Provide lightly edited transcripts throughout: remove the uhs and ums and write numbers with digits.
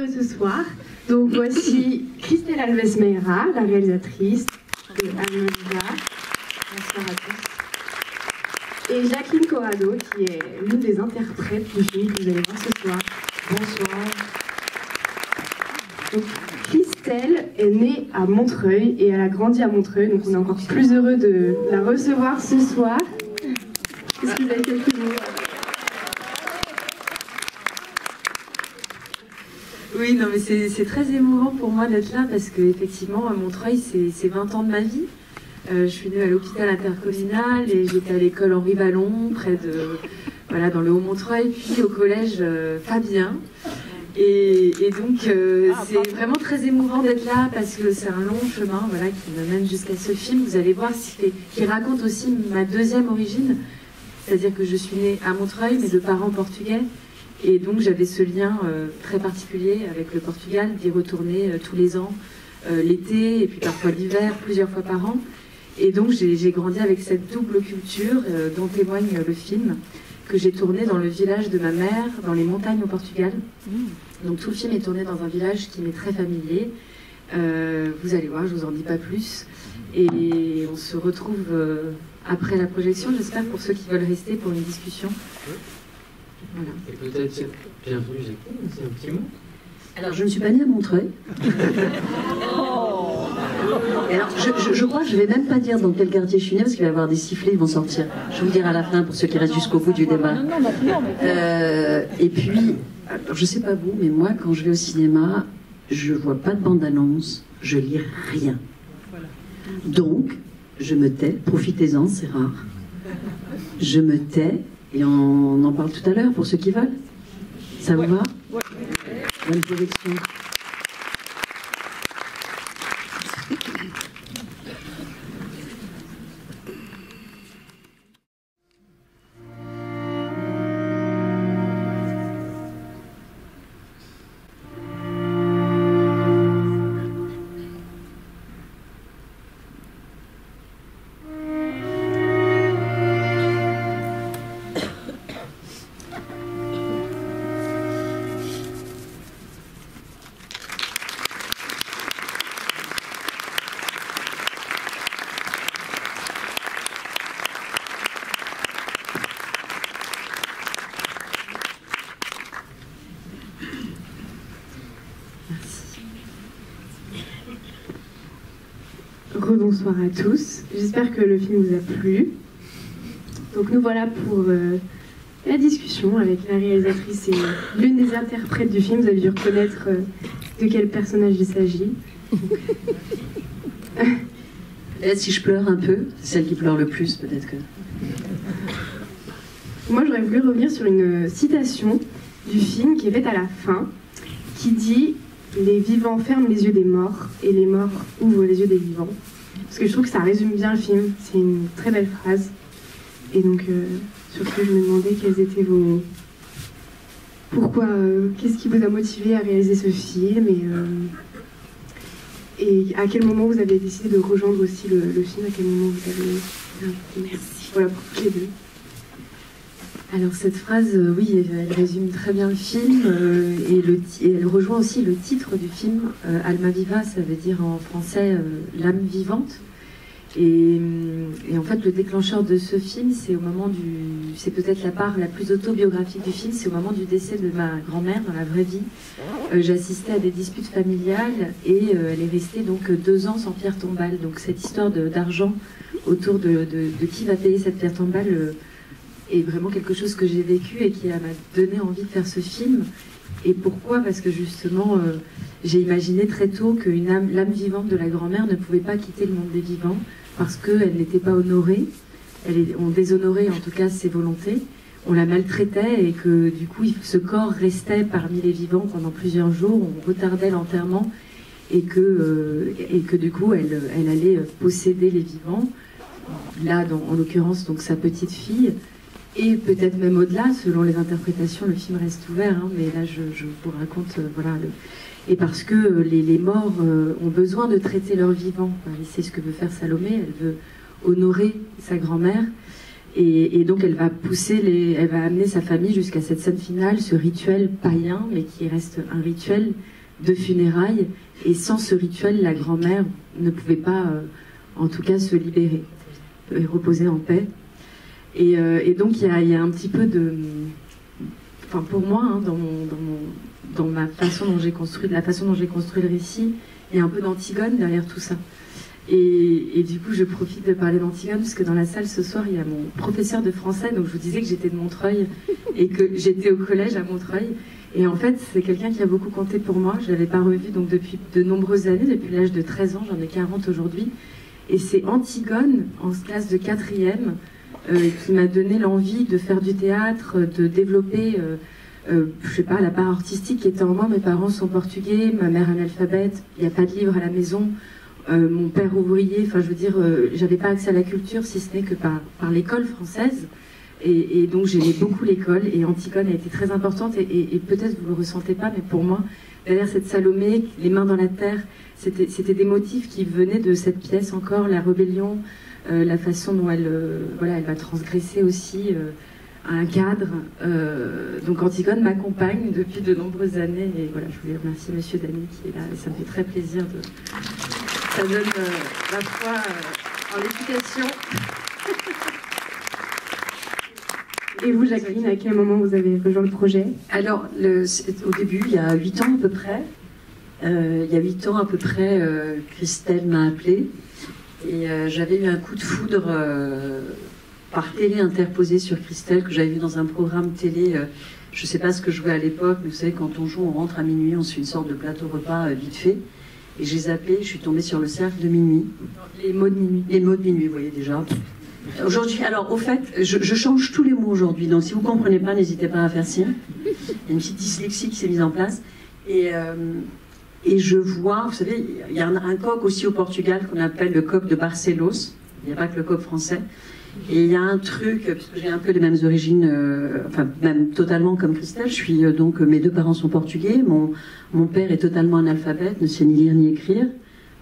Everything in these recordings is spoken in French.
heureux ce soir. Donc voici Christelle Alves Meira, la réalisatrice de Alma Viva. Bonsoir à tous. Et Jacqueline Corrado, qui est l'une des interprètes du film que vous allez voir ce soir. Bonsoir. Donc, Christelle est née à Montreuil et elle a grandi à Montreuil, donc on est encore plus heureux de la recevoir ce soir. Est-ce que vous avez quelques mots? Oui, non, mais c'est très émouvant pour moi d'être là parce qu'effectivement, Montreuil, c'est 20 ans de ma vie. Je suis née à l'hôpital intercommunal et j'étais à l'école Henri Vallon, voilà, dans le Haut-Montreuil, puis au collège Fabien. Et donc, c'est vraiment très émouvant d'être là parce que c'est un long chemin, voilà, qui me mène jusqu'à ce film. Vous allez voir, qui raconte aussi ma deuxième origine, c'est-à-dire que je suis née à Montreuil, mais de parents portugais. Et donc j'avais ce lien très particulier avec le Portugal, d'y retourner tous les ans, l'été et puis parfois l'hiver, plusieurs fois par an. Et donc j'ai grandi avec cette double culture dont témoigne le film, que j'ai tourné dans le village de ma mère, dans les montagnes au Portugal. Donc tout le film est tourné dans un village qui m'est très familier. Vous allez voir, je vous en dis pas plus. Et on se retrouve après la projection, j'espère, pour ceux qui veulent rester pour une discussion. Voilà. Et peut-être, bienvenue Jacqueline, c'est un petit mot. Alors, je ne suis pas née à Montreuil. Alors, je crois que je ne vais même pas dire dans quel quartier je suis née, parce qu'il va y avoir des sifflets, ils vont sortir. Je vais vous dire à la fin, pour ceux qui restent jusqu'au bout du débat. Et puis, alors, je ne sais pas vous, mais moi, quand je vais au cinéma, je ne vois pas de bande-annonce, je lis rien. Donc, je me tais, profitez-en, c'est rare. Je me tais, et on en parle tout à l'heure, pour ceux qui veulent. Ça vous va? Bonne projection. Rebonsoir à tous, j'espère que le film vous a plu. Donc nous voilà pour la discussion avec la réalisatrice et l'une des interprètes du film. Vous avez dû reconnaître de quel personnage il s'agit. Peut-être si je pleure un peu, c'est celle qui pleure le plus, peut-être que... Moi j'aurais voulu revenir sur une citation du film qui est faite à la fin, qui dit « Les vivants ferment les yeux des morts et les morts ouvrent les yeux des vivants ». Parce que je trouve que ça résume bien le film, c'est une très belle phrase. Et donc, surtout, je me demandais quels étaient vos... Pourquoi, qu'est-ce qui vous a motivé à réaliser ce film et à quel moment vous avez décidé de rejoindre aussi le film, à quel moment vous avez... Merci. Voilà, pour toutes les deux. Alors cette phrase, oui, elle résume très bien le film et elle rejoint aussi le titre du film. Alma Viva, ça veut dire en français l'âme vivante. Et en fait, le déclencheur de ce film, c'est au moment c'est peut-être la part la plus autobiographique du film, c'est au moment du décès de ma grand-mère dans la vraie vie. J'assistais à des disputes familiales et elle est restée donc 2 ans sans pierre tombale. Donc cette histoire d'argent autour de qui va payer cette pierre tombale est vraiment quelque chose que j'ai vécu et qui m'a donné envie de faire ce film. Et pourquoi? Parce que justement, j'ai imaginé très tôt que l'âme vivante de la grand-mère ne pouvait pas quitter le monde des vivants parce qu'elle n'était pas honorée. On déshonorait en tout cas ses volontés, on la maltraitait et que du coup ce corps restait parmi les vivants pendant plusieurs jours, on retardait l'enterrement et que du coup elle allait posséder les vivants. Là, en l'occurrence, donc sa petite fille. Et peut-être même au-delà, selon les interprétations, le film reste ouvert, hein, mais là je vous raconte, voilà. Et parce que les morts ont besoin de traiter leurs vivants. Et c'est ce que veut faire Salomé, elle veut honorer sa grand-mère. Et donc elle va elle va amener sa famille jusqu'à cette scène finale, ce rituel païen, mais qui reste un rituel de funérailles. Et sans ce rituel, la grand-mère ne pouvait pas, en tout cas, se libérer et reposer en paix. Et donc il y a un petit peu de... Enfin, pour moi, hein, dans la façon dont j'ai construit le récit, il y a un peu d'Antigone derrière tout ça. Et du coup, je profite de parler d'Antigone, parce que dans la salle ce soir, il y a mon professeur de français. Donc, je vous disais que j'étais de Montreuil et que j'étais au collège à Montreuil. Et en fait, c'est quelqu'un qui a beaucoup compté pour moi. Je ne l'avais pas revu donc, depuis de nombreuses années, depuis l'âge de 13 ans. J'en ai 40 aujourd'hui. Et c'est Antigone, en classe de 4e, qui m'a donné l'envie de faire du théâtre, de développer, je sais pas, la part artistique qui était en moi. Mes parents sont portugais, ma mère analphabète, il n'y a pas de livre à la maison. Mon père ouvrier, enfin je veux dire, j'avais pas accès à la culture si ce n'est que par l'école française. Et donc j'aimais beaucoup l'école, et Antigone a été très importante, et peut-être vous le ressentez pas, mais pour moi, derrière cette Salomé, les mains dans la terre, c'était des motifs qui venaient de cette pièce encore, la rébellion, la façon dont elle va transgresser aussi un cadre. Donc Antigone m'accompagne depuis de nombreuses années, et voilà, je voulais remercier Monsieur Dany qui est là, et ça me fait très plaisir de... Ça donne la foi en l'éducation. Et vous, Jacqueline, à quel moment vous avez rejoint le projet? Alors, au début, il y a 8 ans à peu près, Christelle m'a appelée, et j'avais eu un coup de foudre par télé interposé sur Christelle, que j'avais vu dans un programme télé. Je ne sais pas ce que je jouais à l'époque, mais vous savez, quand on joue, on rentre à minuit, on se fait une sorte de plateau repas vite fait. Et j'ai zappé, je suis tombée sur le cercle de minuit. Les mots de minuit. Les mots de minuit, vous voyez déjà. Aujourd'hui, alors au fait, je change tous les mots aujourd'hui, donc si vous ne comprenez pas, n'hésitez pas à faire signe. Il y a une petite dyslexie qui s'est mise en place. Et je vois, vous savez, il y a un coq aussi au Portugal qu'on appelle le coq de Barcelos. Il n'y a pas que le coq français. Et il y a un truc, puisque j'ai un peu les mêmes origines, enfin même totalement comme Christelle, donc mes 2 parents sont portugais, mon père est totalement analphabète, ne sait ni lire ni écrire.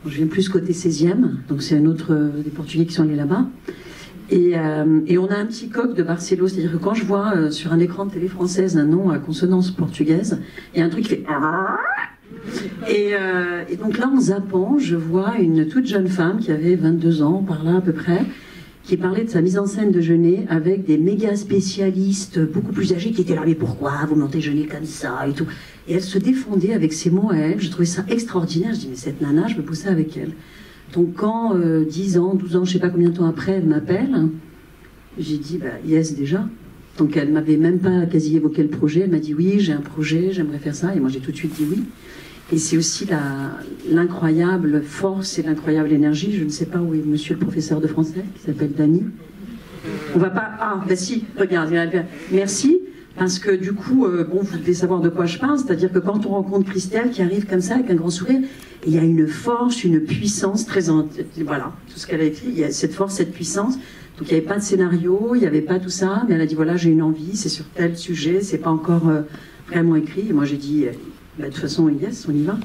Je viens plus côté 16e, donc c'est un autre des Portugais qui sont allés là-bas. Et on a un petit coq de Barcelos, c'est-à-dire que quand je vois sur un écran de télé française un nom à consonance portugaise, il y a un truc qui fait... Et donc là, en zappant, je vois une toute jeune femme qui avait 22 ans, par là à peu près, qui parlait de sa mise en scène de Jeunet avec des méga spécialistes beaucoup plus âgés qui étaient là, mais pourquoi vous montez Jeunet comme ça et tout. Et elle se défendait avec ses mots à elle, je trouvais ça extraordinaire, je dis mais cette nana, je veux pousser avec elle. Donc quand 10 ans, 12 ans, je sais pas combien de temps après, elle m'appelle, j'ai dit bah yes déjà. Donc elle m'avait même pas quasi évoqué le projet, elle m'a dit oui, j'ai un projet, j'aimerais faire ça, et moi j'ai tout de suite dit oui. Et c'est aussi l'incroyable force et l'incroyable énergie. Je ne sais pas où est monsieur le professeur de français, qui s'appelle Dany. On va pas... Ah, bah si, regarde, il va bien. Merci, parce que du coup, bon, vous devez savoir de quoi je parle, c'est-à-dire que quand on rencontre Christelle, qui arrive comme ça, avec un grand sourire, il y a une force, une puissance très... Voilà, tout ce qu'elle a écrit, il y a cette force, cette puissance. Donc il n'y avait pas de scénario, il n'y avait pas tout ça, mais elle a dit, voilà, j'ai une envie, c'est sur tel sujet, c'est pas encore vraiment écrit. Et moi j'ai dit... Bah, de toute façon, yes, on y va.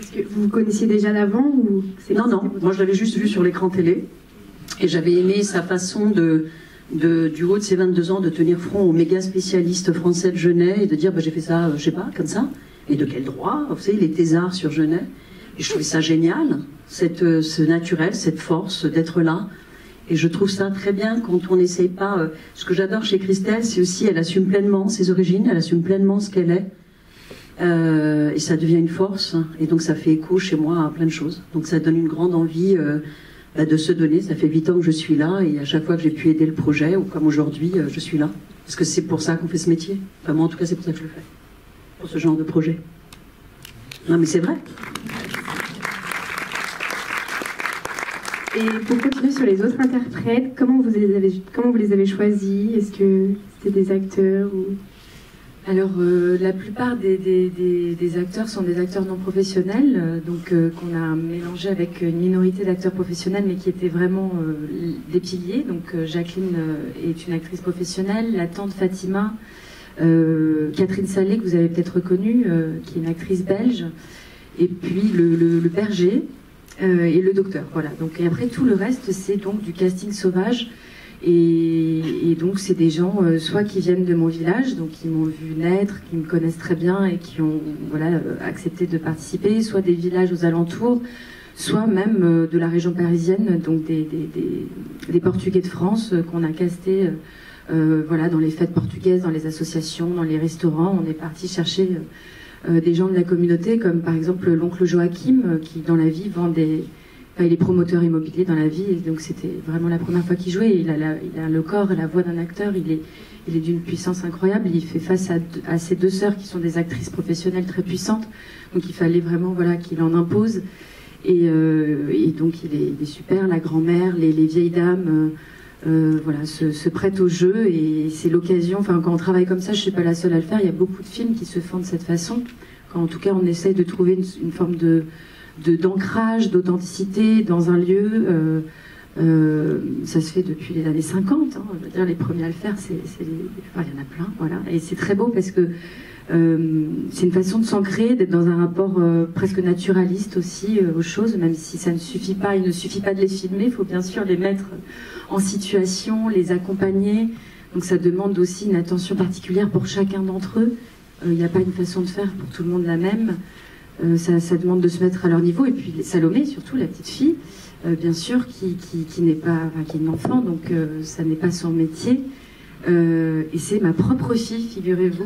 Est-ce que vous vous connaissiez déjà d'avant ou Non, moi je l'avais juste vu sur l'écran télé. Et j'avais aimé sa façon du haut de ses 22 ans de tenir front aux méga spécialistes français de Jeunet et de dire bah, j'ai fait ça, je sais pas, comme ça. Et de quel droit? Vous savez, les thésards sur Jeunet. Et je trouvais ça génial, ce naturel, cette force d'être là. Et je trouve ça très bien quand on n'essaye pas. Ce que j'adore chez Christelle, c'est aussi elle assume pleinement ses origines, elle assume pleinement ce qu'elle est. Et ça devient une force, et donc ça fait écho chez moi à plein de choses. Donc ça donne une grande envie de se donner. Ça fait 8 ans que je suis là, et à chaque fois que j'ai pu aider le projet, ou comme aujourd'hui, je suis là. Parce que c'est pour ça qu'on fait ce métier. Enfin, moi en tout cas, c'est pour ça que je le fais. Pour ce genre de projet. Non mais c'est vrai. Et pour continuer sur les autres interprètes, comment vous les avez choisis? Est-ce que c'était des acteurs ou... Alors, la plupart des acteurs sont des acteurs non professionnels, donc qu'on a mélangé avec une minorité d'acteurs professionnels, mais qui étaient vraiment des piliers. Donc, Jacqueline est une actrice professionnelle, la tante Fatima, Catherine Salé, que vous avez peut-être reconnue, qui est une actrice belge, et puis le berger et le docteur. Voilà. Donc, et après, tout le reste, c'est donc du casting sauvage. Et donc c'est des gens soit qui viennent de mon village, donc qui m'ont vu naître, qui me connaissent très bien et qui ont accepté de participer, soit des villages aux alentours, soit même de la région parisienne, donc des Portugais de France qu'on a castés dans les fêtes portugaises, dans les associations, dans les restaurants. On est parti chercher des gens de la communauté, comme par exemple l'oncle Joachim, qui dans la vie vend il est promoteur immobilier dans la vie, et donc c'était vraiment la première fois qu'il jouait. Il a le corps et la voix d'un acteur, il est d'une puissance incroyable. Il fait face à ses deux sœurs qui sont des actrices professionnelles très puissantes, donc il fallait vraiment qu'il en impose. Et donc il est super. La grand-mère, les vieilles dames se prêtent au jeu, et c'est l'occasion. Enfin, quand on travaille comme ça, je suis pas la seule à le faire. Il y a beaucoup de films qui se font de cette façon. Quand en tout cas on essaye de trouver une forme d'ancrage, d'authenticité dans un lieu. Ça se fait depuis les années 50. Je veux dire, les premiers à le faire, il y en a plein. Voilà. Et c'est très beau parce que c'est une façon de s'ancrer, d'être dans un rapport presque naturaliste aussi aux choses, même si ça ne suffit pas. Il ne suffit pas de les filmer, il faut bien sûr les mettre en situation, les accompagner. Donc ça demande aussi une attention particulière pour chacun d'entre eux. Il n'y a pas une façon de faire pour tout le monde la même. Ça demande de se mettre à leur niveau. Et puis Salomé, surtout la petite fille, bien sûr, qui n'est pas, qui est une enfant, donc ça n'est pas son métier. Et c'est ma propre fille, figurez-vous.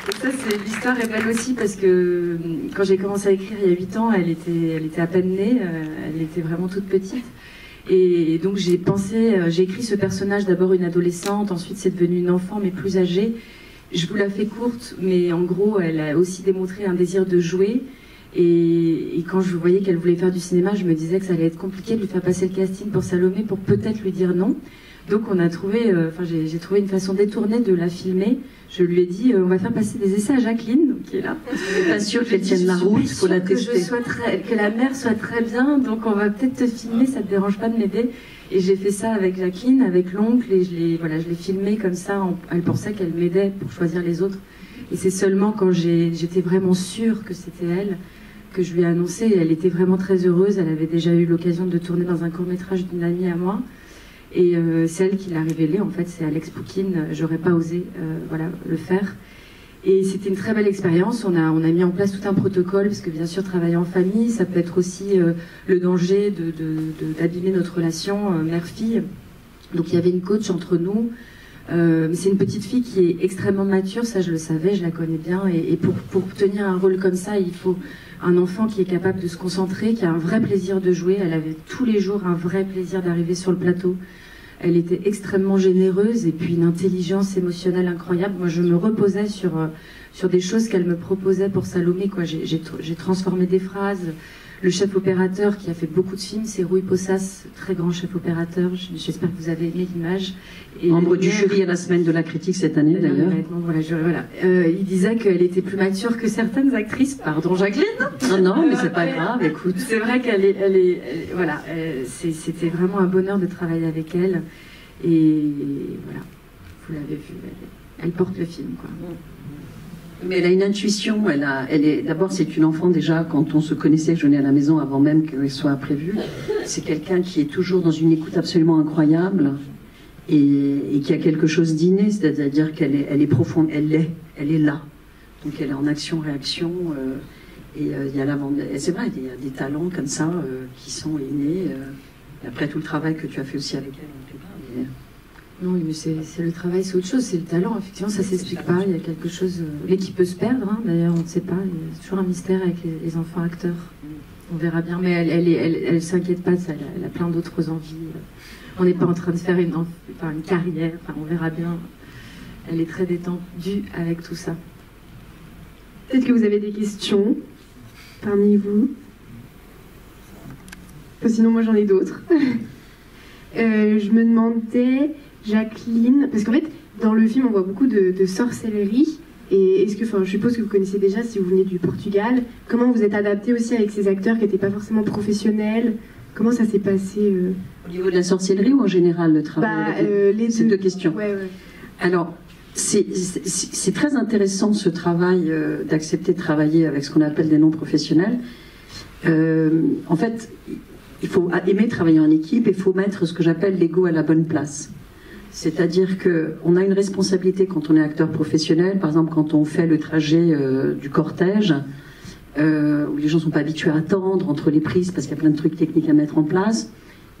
Et ça, l'histoire est belle aussi parce que quand j'ai commencé à écrire il y a 8 ans, elle était à peine née, elle était vraiment toute petite. Et donc j'ai écrit ce personnage, d'abord une adolescente, ensuite c'est devenu une enfant mais plus âgée. Je vous la fais courte, mais en gros elle a aussi démontré un désir de jouer. Et quand je voyais qu'elle voulait faire du cinéma, je me disais que ça allait être compliqué de lui faire passer le casting pour Salomé, pour peut-être lui dire non. Donc on a trouvé, j'ai trouvé une façon détournée de la filmer. Je lui ai dit, on va faire passer des essais à Jacqueline, donc, qui est là. Je suis pas sûre qu'elle tienne la route, il faut la tester. Que la mère soit très bien, donc on va peut-être te filmer, ça te dérange pas de m'aider. Et j'ai fait ça avec Jacqueline, avec l'oncle, et je l'ai filmée comme ça. Elle pensait qu'elle m'aidait pour choisir les autres. Et c'est seulement quand j'étais vraiment sûre que c'était elle que je lui ai annoncé. Et elle était vraiment très heureuse. Elle avait déjà eu l'occasion de tourner dans un court-métrage d'une amie à moi. Et c'est elle qui l'a révélé, en fait, c'est Alex Poukine. J'aurais pas osé le faire. Et c'était une très belle expérience. On a mis en place tout un protocole, parce que bien sûr, travailler en famille, ça peut être aussi le danger d'abîmer notre relation mère-fille. Donc il y avait une coach entre nous. C'est une petite fille qui est extrêmement mature, ça je le savais, je la connais bien. Et pour tenir un rôle comme ça, il faut un enfant qui est capable de se concentrer, qui a un vrai plaisir de jouer. Elle avait tous les jours un vrai plaisir d'arriver sur le plateau. Elle était extrêmement généreuse et puis une intelligence émotionnelle incroyable. Moi, je me reposais sur des choses qu'elle me proposait pour Salomé, quoi. J'ai transformé des phrases. Le chef opérateur qui a fait beaucoup de films, c'est Rui Possas, très grand chef opérateur. J'espère que vous avez aimé l'image. Membre du jury à la semaine de la critique cette année, d'ailleurs. Il disait qu'elle était plus mature que certaines actrices. Pardon, Jacqueline. Non, mais c'est pas grave, écoute. C'est vrai qu'elle c'était vraiment un bonheur de travailler avec elle. Et voilà, vous l'avez vu, elle porte le film, quoi. Mais elle a une intuition, d'abord c'est une enfant déjà, quand on se connaissait, je venais à la maison avant même qu'elle soit prévue. C'est quelqu'un qui est toujours dans une écoute absolument incroyable et qui a quelque chose d'inné, c'est-à-dire qu'elle est profonde, elle est là. Donc elle est en action-réaction et il y a c'est vrai, il y a des talents comme ça qui sont innés. Après tout le travail que tu as fait aussi avec elle, on ne fait pas, mais... Non, mais c'est le travail, c'est autre chose, c'est le talent. Effectivement, ça s'explique pas. Il y a quelque chose, mais qui peut se perdre. Hein, d'ailleurs, on ne sait pas. Il y a toujours un mystère avec les enfants acteurs. On verra bien. Mais elle s'inquiète pas de ça. Elle a plein d'autres envies. On n'est pas en train de faire une carrière. Enfin, on verra bien. Elle est très détendue avec tout ça. Peut-être que vous avez des questions parmi vous. Sinon, moi, j'en ai d'autres. Je me demandais, Jacqueline, parce qu'en fait, dans le film, on voit beaucoup de sorcellerie. Et je suppose que vous connaissez déjà si vous venez du Portugal. Comment vous êtes adapté aussi avec ces acteurs qui n'étaient pas forcément professionnels? Comment ça s'est passé Au niveau de la sorcellerie ou en général le travail les deux questions. Ouais. Alors, c'est très intéressant ce travail d'accepter de travailler avec ce qu'on appelle des non-professionnels. En fait, il faut aimer travailler en équipe et il faut mettre ce que j'appelle l'ego à la bonne place. C'est-à-dire qu'on a une responsabilité quand on est acteur professionnel, par exemple quand on fait le trajet du cortège, où les gens ne sont pas habitués à attendre entre les prises parce qu'il y a plein de trucs techniques à mettre en place.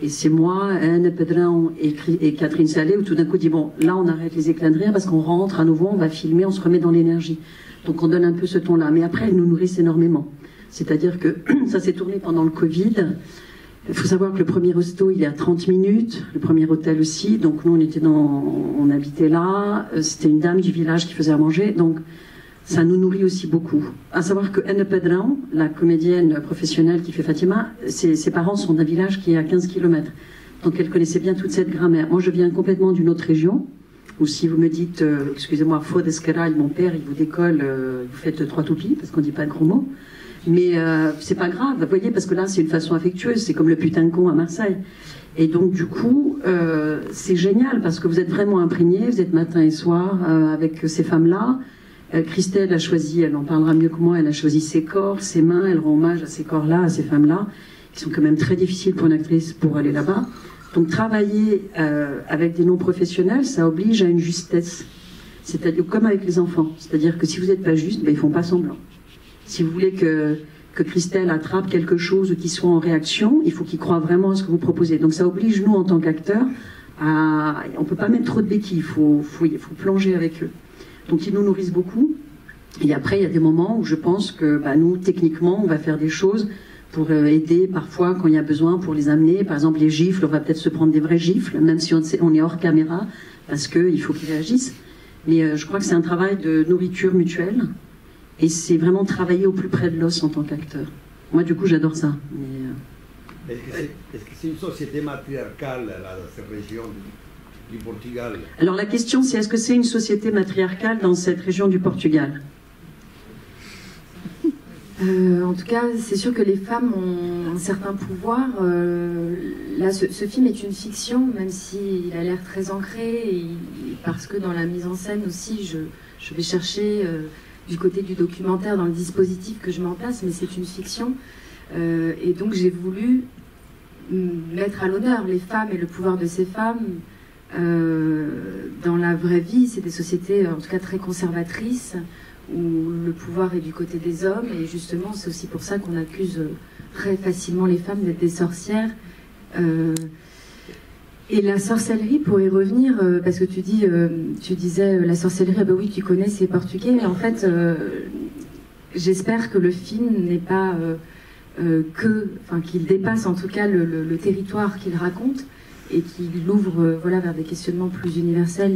Et c'est moi, Anne Pedrin et Catherine Salé, où tout d'un coup dit, bon, là on arrête les éclats de rire parce qu'on rentre à nouveau, on va filmer, on se remet dans l'énergie. Donc on donne un peu ce ton-là. Mais après, elles nous nourrissent énormément. C'est-à-dire que ça s'est tourné pendant le Covid. Il faut savoir que le premier resto, il est à 30 minutes, le premier hôtel aussi. Donc nous, on habitait là. C'était une dame du village qui faisait à manger. Donc ça nous nourrit aussi beaucoup. À savoir que Anne Pedran, la comédienne professionnelle qui fait Fatima, ses parents sont d'un village qui est à 15 km. Donc elle connaissait bien toute cette grammaire. Moi, je viens complètement d'une autre région, où si vous me dites, excusez-moi, Faux d'Esquerral, mon père, il vous décolle, vous faites 3 toupies, parce qu'on ne dit pas de gros mots. Mais c'est pas grave, vous voyez, parce que là, c'est une façon affectueuse, c'est comme le putain de con à Marseille. Et donc, du coup, c'est génial, parce que vous êtes vraiment imprégné, vous êtes matin et soir avec ces femmes-là. Christelle a choisi, elle en parlera mieux que moi, elle a choisi ses corps, ses mains, elle rend hommage à ces corps-là, à ces femmes-là, qui sont quand même très difficiles pour une actrice pour aller là-bas. Donc travailler avec des non-professionnels, ça oblige à une justesse. C'est-à-dire comme avec les enfants. C'est-à-dire que si vous n'êtes pas juste, ben, ils ne font pas semblant. Si vous voulez que Christelle attrape quelque chose ou qu'il soit en réaction, il faut qu'il croie vraiment à ce que vous proposez. Donc ça oblige nous, en tant qu'acteurs, à... On ne peut pas mettre trop de béquilles, il faut plonger avec eux. Donc ils nous nourrissent beaucoup. Et après, il y a des moments où je pense que bah, nous, techniquement, on va faire des choses pour aider parfois quand il y a besoin, pour les amener. Par exemple, les gifles, on va peut-être se prendre des vrais gifles, même si on est hors caméra, parce qu'il faut qu'ils réagissent. Mais je crois que c'est un travail de nourriture mutuelle. Et c'est vraiment travailler au plus près de l'os en tant qu'acteur. Moi, du coup, j'adore ça. Mais, est-ce que c'est une société matriarcale, cette région du Portugal? Alors la question, c'est est-ce que c'est une société matriarcale dans cette région du Portugal? En tout cas, c'est sûr que les femmes ont un certain pouvoir. Là, ce film est une fiction, même s'il a l'air très ancré, et parce que dans la mise en scène aussi, je vais chercher du côté du documentaire dans le dispositif que je mets en place, mais c'est une fiction. Et donc j'ai voulu mettre à l'honneur les femmes et le pouvoir de ces femmes. Dans la vraie vie, c'est des sociétés en tout cas très conservatrices, où le pouvoir est du côté des hommes, et justement c'est aussi pour ça qu'on accuse très facilement les femmes d'être des sorcières. Et la sorcellerie, pour y revenir, parce que tu disais la sorcellerie, ah ben oui, tu connais, c'est portugais. En fait, j'espère que le film n'est pas qu'il dépasse en tout cas le territoire qu'il raconte, et qu'il ouvre vers des questionnements plus universels,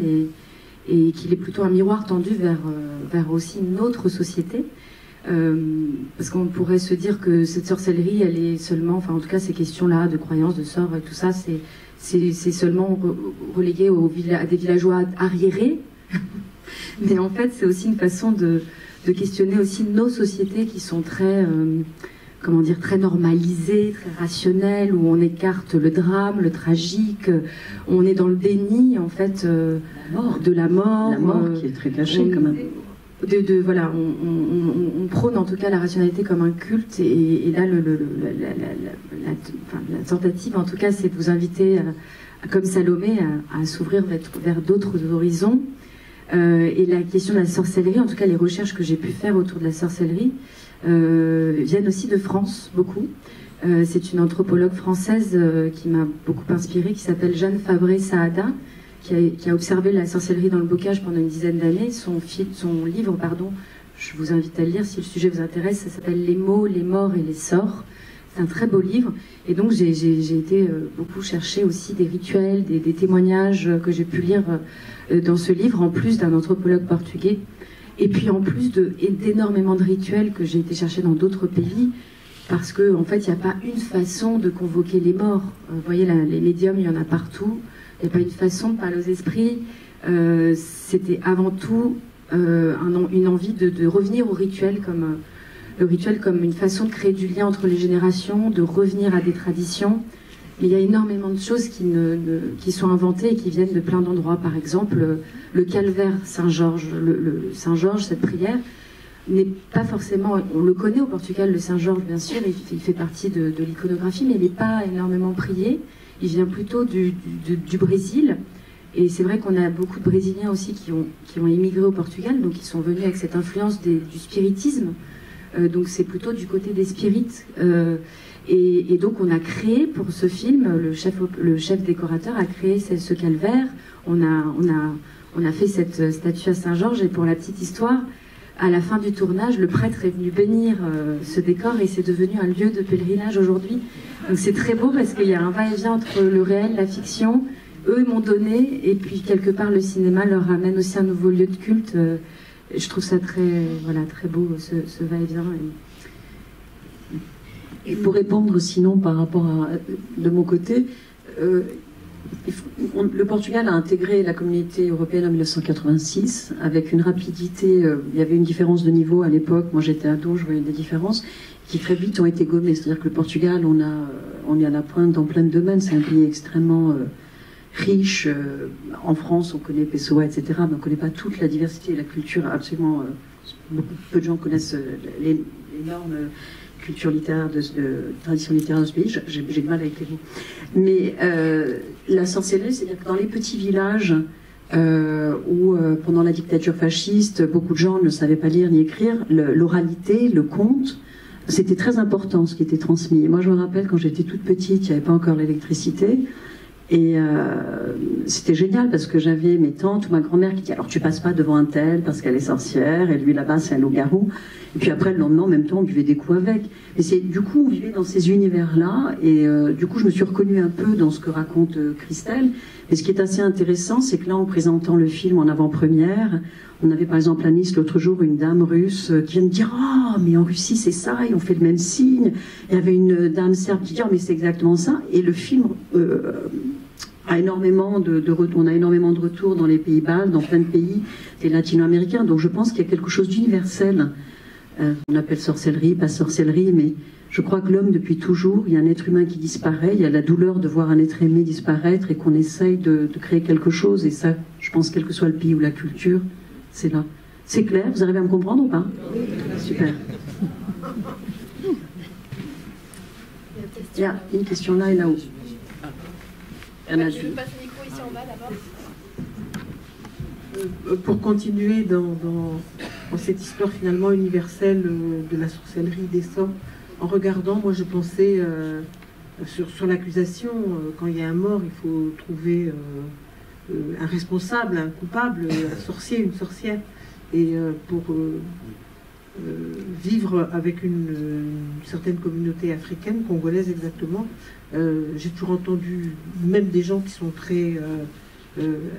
et qu'il est plutôt un miroir tendu vers aussi une autre société. Parce qu'on pourrait se dire que cette sorcellerie, elle est seulement, en tout cas ces questions-là de croyances, de sorts et tout ça, c'est seulement relégué à des villageois arriérés. Mais en fait, c'est aussi une façon de questionner aussi nos sociétés qui sont très, très normalisées, très rationnelles, où on écarte le drame, le tragique, où on est dans le déni, en fait, de la mort. La mort qui est très cachée, quand même. On prône en tout cas la rationalité comme un culte, et là la tentative en tout cas, c'est de vous inviter comme Salomé à s'ouvrir vers d'autres horizons, et la question de la sorcellerie, en tout cas les recherches que j'ai pu faire autour de la sorcellerie viennent aussi de France, beaucoup. C'est une anthropologue française qui m'a beaucoup inspirée, qui s'appelle Jeanne Fabré-Saada, qui a observé la sorcellerie dans le bocage pendant une dizaine d'années. Son livre, je vous invite à le lire si le sujet vous intéresse, ça s'appelle Les mots, les morts et les sorts. C'est un très beau livre. Et donc j'ai été beaucoup chercher aussi des rituels, des témoignages que j'ai pu lire dans ce livre, en plus d'un anthropologue portugais. Et puis en plus d'énormément de rituels que j'ai été chercher dans d'autres pays, parce qu'en fait, il n'y a pas une façon de convoquer les morts. Vous voyez, les médiums, il y en a partout. Il n'y a pas une façon de parler aux esprits. C'était avant tout une envie de revenir au rituel, le rituel comme une façon de créer du lien entre les générations, de revenir à des traditions. Mais il y a énormément de choses qui sont inventées et qui viennent de plein d'endroits. Par exemple, le calvaire Saint-Georges. Le Saint-Georges, cette prière, n'est pas forcément... On le connaît au Portugal, le Saint-Georges, bien sûr, il fait partie de l'iconographie, mais il n'est pas énormément prié. Il vient plutôt du Brésil. Et c'est vrai qu'on a beaucoup de Brésiliens aussi qui ont émigré au Portugal, donc ils sont venus avec cette influence du spiritisme. Donc c'est plutôt du côté des spirites. Et donc on a créé pour ce film, le chef décorateur a créé ce calvaire. On a fait cette statue à Saint-Georges, et pour la petite histoire, à la fin du tournage, le prêtre est venu bénir ce décor et c'est devenu un lieu de pèlerinage aujourd'hui. Donc c'est très beau parce qu'il y a un va-et-vient entre le réel, la fiction. Eux, ils m'ont donné, et puis quelque part le cinéma leur ramène aussi un nouveau lieu de culte. Je trouve ça très beau, ce va-et-vient. Et pour répondre sinon par rapport à, de mon côté, le Portugal a intégré la communauté européenne en 1986 avec une rapidité. Il y avait une différence de niveau à l'époque. Moi j'étais ado, je voyais des différences qui très vite ont été gommées. C'est-à-dire que le Portugal, on est à la pointe dans plein de domaines. C'est un pays extrêmement riche. En France, on connaît Pessoa, etc. Mais on ne connaît pas toute la diversité et la culture. Absolument, peu de gens connaissent l'énorme culture littéraire, tradition littéraire de ce pays. J'ai du mal avec les mots. Mais la sorcellerie, c'est-à-dire que dans les petits villages où, pendant la dictature fasciste, beaucoup de gens ne savaient pas lire ni écrire, l'oralité, le conte, c'était très important ce qui était transmis. Et moi, je me rappelle, quand j'étais toute petite, il n'y avait pas encore l'électricité. Et c'était génial parce que j'avais mes tantes ou ma grand-mère qui dit alors tu passes pas devant un tel parce qu'elle est sorcière et lui là-bas c'est un loup-garou. Et puis après le lendemain en même temps on buvait des coups avec. Et c'est du coup on vivait dans ces univers-là et du coup je me suis reconnue un peu dans ce que raconte Christelle. Et ce qui est assez intéressant c'est que là en présentant le film en avant-première, on avait par exemple à Nice l'autre jour une dame russe qui vient de dire oh mais en Russie c'est ça, ils ont fait le même signe. Il y avait une dame serbe qui dit oh mais c'est exactement ça. Et le film on a énormément de retours dans les pays baltes, dans plein de pays et latino-américains. Donc je pense qu'il y a quelque chose d'universel. On appelle sorcellerie, pas sorcellerie, mais je crois que l'homme, depuis toujours, il y a un être humain qui disparaît, il y a la douleur de voir un être aimé disparaître et qu'on essaye de créer quelque chose. Et ça, je pense, quel que soit le pays ou la culture, c'est là. C'est clair? Vous arrivez à me comprendre ou pas? Super. Il y a une question là et là-haut. Je passe le micro ici en bas d'abord. Pour continuer dans cette histoire finalement universelle de la sorcellerie, des sorts, en regardant, moi je pensais sur l'accusation, quand il y a un mort, il faut trouver un responsable, un coupable, un sorcier, une sorcière. Et pour vivre avec une certaine communauté africaine, congolaise exactement, j'ai toujours entendu, même des gens qui sont très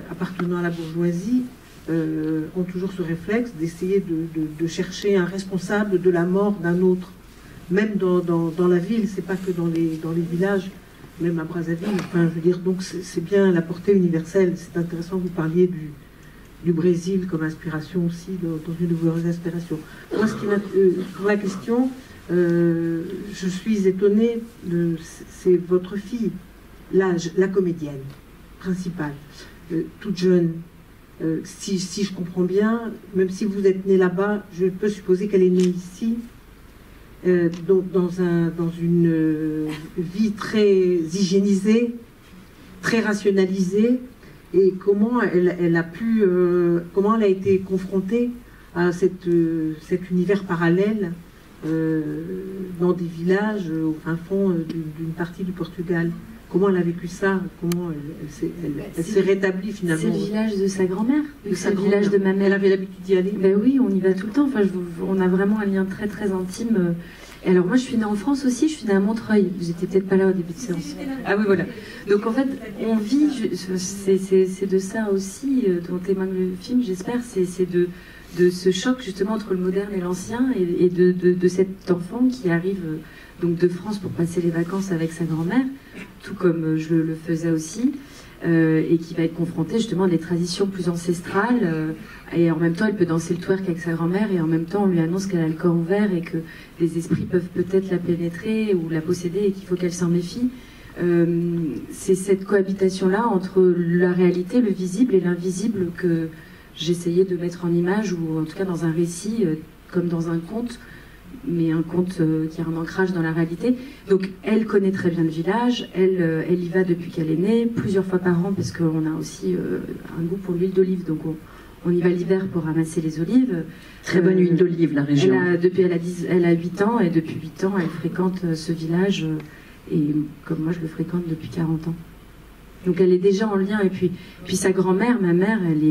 appartenant à la bourgeoisie, ont toujours ce réflexe d'essayer de chercher un responsable de la mort d'un autre. Même dans la ville, c'est pas que dans les villages, même à Brazzaville, enfin, je veux dire, donc c'est bien la portée universelle. C'est intéressant que vous parliez du Brésil comme inspiration aussi, dans une de vos inspirations. Moi, pour la question, je suis étonnée, c'est votre fille, la comédienne principale, toute jeune. Si je comprends bien, même si vous êtes née là-bas, je peux supposer qu'elle est née ici, donc dans une vie très hygiénisée, très rationalisée. Et comment elle a été confrontée à cet univers parallèle dans des villages au fin fond d'une partie du Portugal. Comment elle a vécu ça? Comment elle s'est rétablie finalement? C'est le village de sa grand-mère, c'est le village de ma mère. Elle avait l'habitude d'y aller? Ben oui, on y va tout le temps. Enfin, on a vraiment un lien très très intime. Et alors moi je suis née en France aussi, je suis née à Montreuil. Vous étiez peut-être pas là au début de séance. Ah oui voilà. Donc en fait on vit, c'est de ça aussi dont témoigne le film, j'espère, c'est de ce choc justement entre le moderne et l'ancien et de cet enfant qui arrive donc de France pour passer les vacances avec sa grand-mère, tout comme je le faisais aussi. Et qui va être confrontée justement à des traditions plus ancestrales et en même temps elle peut danser le twerk avec sa grand-mère et en même temps on lui annonce qu'elle a le corps ouvert et que les esprits peuvent peut-être la pénétrer ou la posséder et qu'il faut qu'elle s'en méfie. C'est cette cohabitation-là entre la réalité, le visible et l'invisible que j'essayais de mettre en image ou en tout cas dans un récit comme dans un conte, mais un conte qui a un ancrage dans la réalité. Donc elle connaît très bien le village, elle y va depuis qu'elle est née, plusieurs fois par an, parce qu'on a aussi un goût pour l'huile d'olive, donc on y va l'hiver pour ramasser les olives. Très bonne huile d'olive, la région. Elle a 8 ans, et depuis 8 ans, elle fréquente ce village, et comme moi je le fréquente depuis 40 ans. Donc elle est déjà en lien, et puis sa grand-mère, ma mère, elle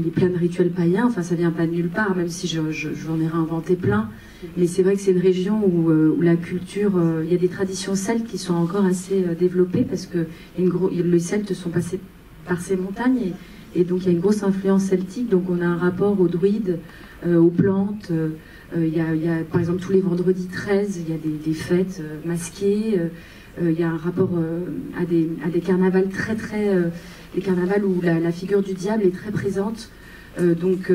est pleine de rituels païens, enfin ça vient pas de nulle part, même si j'en ai réinventé plein, mais c'est vrai que c'est une région où la culture, il y a des traditions celtes qui sont encore assez développées, parce que les Celtes sont passés par ces montagnes, et donc il y a une grosse influence celtique, donc on a un rapport aux druides, aux plantes, il y a par exemple tous les vendredis 13, il y a des fêtes masquées, il y a un rapport à des carnavals des carnavals où la figure du diable est très présente. Donc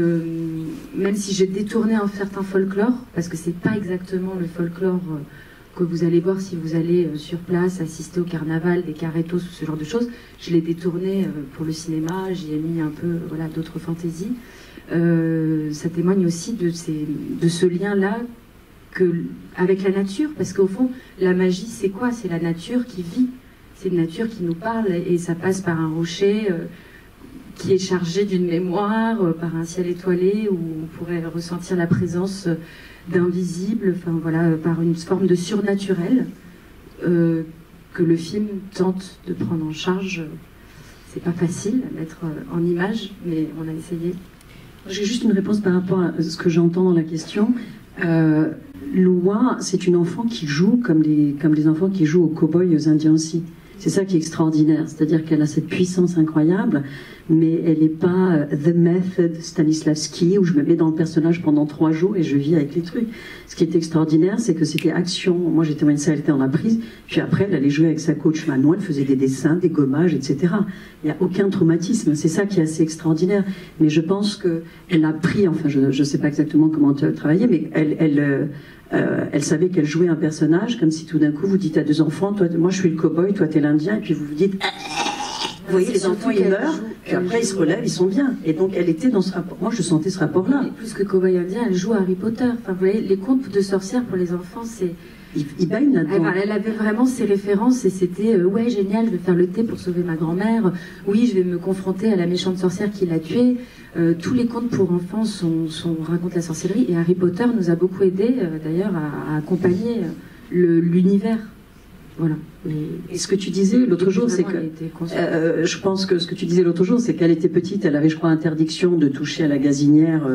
même si j'ai détourné un certain folklore, parce que c'est pas exactement le folklore que vous allez voir si vous allez sur place assister au carnaval, des carretos ou ce genre de choses, je l'ai détourné pour le cinéma, j'y ai mis un peu d'autres fantaisies. Ça témoigne aussi de ce lien-là avec la nature, parce qu'au fond, la magie, c'est quoi? C'est la nature qui vit, c'est une nature qui nous parle, et ça passe par un rocher qui est chargé d'une mémoire, par un ciel étoilé, où on pourrait ressentir la présence d'invisibles, enfin voilà, par une forme de surnaturel que le film tente de prendre en charge. C'est pas facile à mettre en image, mais on a essayé. J'ai juste une réponse par rapport à ce que j'entends dans la question. Loua, c'est une enfant qui joue comme les enfants qui jouent aux cow-boys et aux Indiens aussi. C'est ça qui est extraordinaire, c'est-à-dire qu'elle a cette puissance incroyable, mais elle n'est pas The Method Stanislavski, où je me mets dans le personnage pendant 3 jours et je vis avec les trucs. Ce qui est extraordinaire, c'est que c'était action. Moi, j'étais moyenne, ça, elle était en la prise, puis après, elle allait jouer avec sa coach Manon, elle faisait des dessins, des gommages, etc. Il n'y a aucun traumatisme, c'est ça qui est assez extraordinaire. Mais je pense qu'elle a pris, enfin, je ne sais pas exactement comment travailler, mais elle savait qu'elle jouait un personnage, comme si tout d'un coup vous dites à 2 enfants, toi, moi je suis le cow-boy, toi t'es l'Indien, et puis vous vous dites, vous voyez, les enfants ils meurent, puis après ils se relèvent, ils sont bien. Et donc elle était dans ce rapport. Moi je sentais ce rapport-là. Plus que cow-boy indien, elle joue à Harry Potter. Enfin, vous voyez, les contes de sorcières pour les enfants, c'est. Ils baignent là-dedans. Elle avait vraiment ses références, et c'était ouais, génial, je vais faire le thé pour sauver ma grand-mère. Oui, je vais me confronter à la méchante sorcière qui l'a tuée. Tous les contes pour enfants racontent la sorcellerie, et Harry Potter nous a beaucoup aidé d'ailleurs à accompagner l'univers. Voilà. Et ce que tu disais l'autre jour, c'est que je pense que ce que tu disais l'autre jour, c'est qu'elle était petite, elle avait, je crois, interdiction de toucher à la gazinière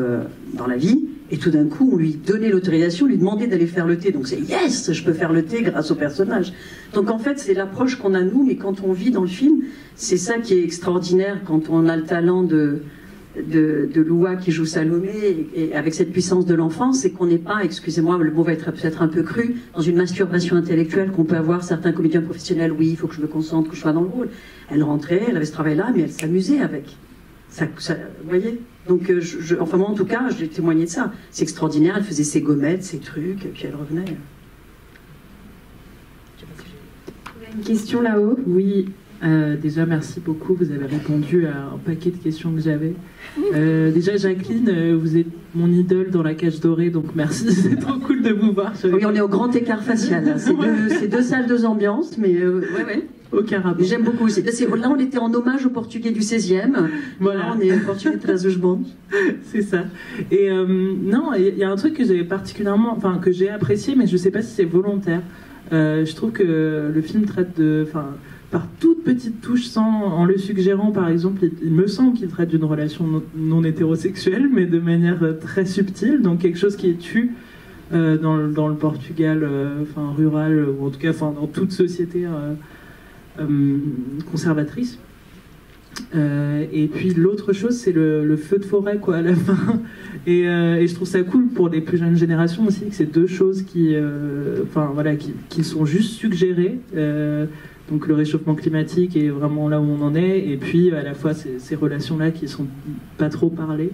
dans la vie, et tout d'un coup, on lui donnait l'autorisation, lui demandait d'aller faire le thé. Donc c'est yes, je peux faire le thé grâce au personnage. Donc en fait, c'est l'approche qu'on a nous, mais quand on vit dans le film, c'est ça qui est extraordinaire quand on a le talent de Loua qui joue Salomé, et avec cette puissance de l'enfance, c'est qu'on n'est pas, excusez-moi, le mot va être peut-être un peu cru, dans une masturbation intellectuelle qu'on peut avoir certains comédiens professionnels. Oui, il faut que je me concentre, que je sois dans le rôle. Elle rentrait, elle avait ce travail-là, mais elle s'amusait avec. Vous voyez? Donc, enfin moi en tout cas, j'ai témoigné de ça. C'est extraordinaire, elle faisait ses gommettes, ses trucs, et puis elle revenait. Une question là-haut? Oui. Déjà, merci beaucoup. Vous avez répondu à un paquet de questions que j'avais. Déjà, Jacqueline, vous êtes mon idole dans La Cage Dorée, donc merci. C'est trop cool de vous voir. Oui, on est au grand écart facial. Hein. C'est 2 salles, 2 ambiances, mais ouais. Aucun rapport. J'aime beaucoup aussi. Là, on était en hommage aux Portugais du 16e. Voilà. Là, on est Portugais de Trás-os-Montes. C'est ça. Et non, il y a un truc que j'ai particulièrement, enfin, que j'ai apprécié, mais je ne sais pas si c'est volontaire. Je trouve que le film traite par toute petite touche, en le suggérant, par exemple, il me semble qu'il traite d'une relation non hétérosexuelle, mais de manière très subtile, donc quelque chose qui est tu dans le Portugal rural, ou en tout cas dans toute société conservatrice. Et puis l'autre chose, c'est le feu de forêt, quoi, à la fin. Et je trouve ça cool pour les plus jeunes générations aussi, que c'est 2 choses qui sont juste suggérées. Donc le réchauffement climatique est vraiment là où on en est, et puis à la fois ces relations-là qui sont pas trop parlées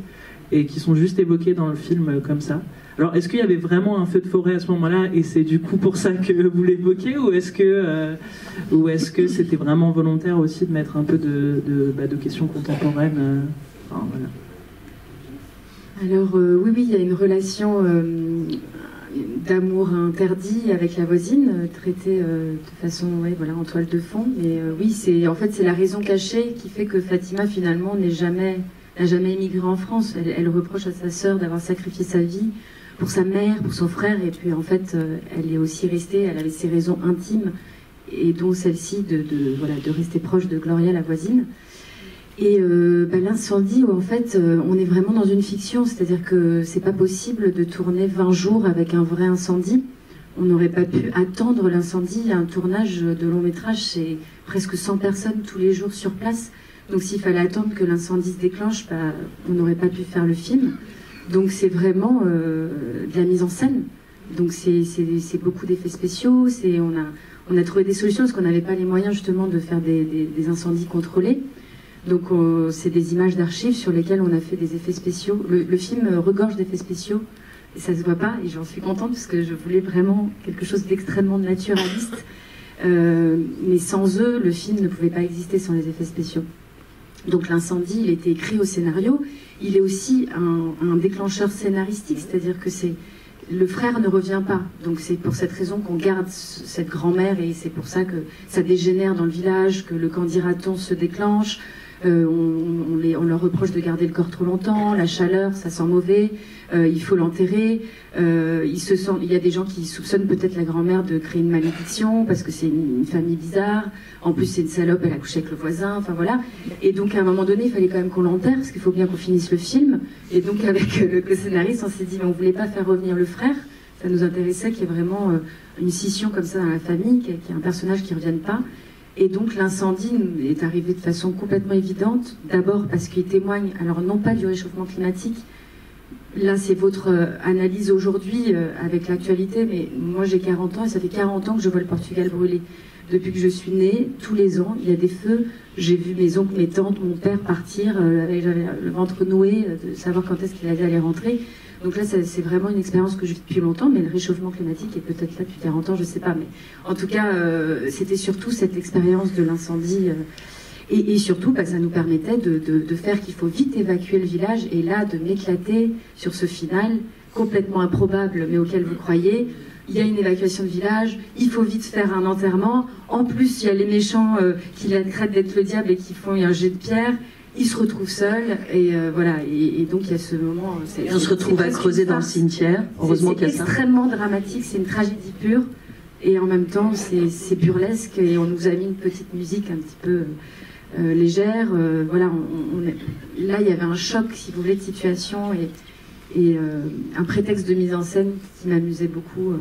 et qui sont juste évoquées dans le film comme ça. Alors est-ce qu'il y avait vraiment un feu de forêt à ce moment-là, et c'est du coup pour ça que vous l'évoquez, ou est-ce que c'était vraiment volontaire aussi de mettre un peu de questions contemporaines voilà. Alors oui, il y a une relation d'amour interdit avec la voisine, traitée de façon en toile de fond. Mais oui, c'est la raison cachée qui fait que Fatima finalement n'a jamais émigré en France. Elle reproche à sa sœur d'avoir sacrifié sa vie pour sa mère, pour son frère, et puis en fait elle est aussi restée, elle avait ses raisons intimes, et dont celle-ci de rester proche de Gloria, la voisine. Et l'incendie, où en fait on est vraiment dans une fiction, c'est-à-dire que c'est pas possible de tourner 20 jours avec un vrai incendie. On n'aurait pas pu attendre l'incendie. Un tournage de long métrage, c'est presque 100 personnes tous les jours sur place. Donc s'il fallait attendre que l'incendie se déclenche, on n'aurait pas pu faire le film. Donc c'est vraiment de la mise en scène. Donc c'est beaucoup d'effets spéciaux. On a trouvé des solutions parce qu'on n'avait pas les moyens justement de faire des incendies contrôlés. Donc c'est des images d'archives sur lesquelles on a fait des effets spéciaux. Le film regorge d'effets spéciaux et ça se voit pas, et j'en suis contente parce que je voulais vraiment quelque chose d'extrêmement naturaliste. Mais sans eux, le film ne pouvait pas exister sans les effets spéciaux. Donc l'incendie, il était écrit au scénario. Il est aussi un déclencheur scénaristique, c'est-à-dire que le frère ne revient pas. Donc c'est pour cette raison qu'on garde cette grand-mère, et c'est pour ça que ça dégénère dans le village, que le candidaton se déclenche. On leur reproche de garder le corps trop longtemps, la chaleur, ça sent mauvais, il faut l'enterrer. Il y a des gens qui soupçonnent peut-être la grand-mère de créer une malédiction parce que c'est une famille bizarre. En plus, c'est une salope, elle a couché avec le voisin, enfin voilà. Et donc à un moment donné, il fallait quand même qu'on l'enterre parce qu'il faut bien qu'on finisse le film. Et donc avec le scénariste, on s'est dit, mais on voulait pas faire revenir le frère. Ça nous intéressait qu'il y ait vraiment une scission comme ça dans la famille, qu'il y ait un personnage qui ne revienne pas. Et donc l'incendie est arrivé de façon complètement évidente, d'abord parce qu'il témoigne, alors non pas du réchauffement climatique, là c'est votre analyse aujourd'hui avec l'actualité, mais moi j'ai 40 ans et ça fait 40 ans que je vois le Portugal brûler. Depuis que je suis née, tous les ans, il y a des feux. J'ai vu mes oncles, mes tantes, mon père partir, j'avais le ventre noué, de savoir quand est-ce qu'il allait aller rentrer. Donc là, c'est vraiment une expérience que je vis depuis longtemps, mais le réchauffement climatique est peut-être là depuis 40 ans, je ne sais pas. Mais en tout cas, c'était surtout cette expérience de l'incendie. Et surtout, ça nous permettait de faire qu'il faut vite évacuer le village, et là, de m'éclater sur ce final complètement improbable, mais auquel vous croyez. Il y a une évacuation de village, il faut vite faire un enterrement. En plus, il y a les méchants qui la crête d'être le diable et qui font un jet de pierre. Il se retrouve seul, et voilà, et donc il y a ce moment. Et on se retrouve à creuser dans le cimetière. Heureusement qu'il y a ça. C'est extrêmement dramatique, c'est une tragédie pure, et en même temps c'est burlesque, et on nous a mis une petite musique un petit peu légère. Voilà, là il y avait un choc, si vous voulez, de situation, et un prétexte de mise en scène qui m'amusait beaucoup.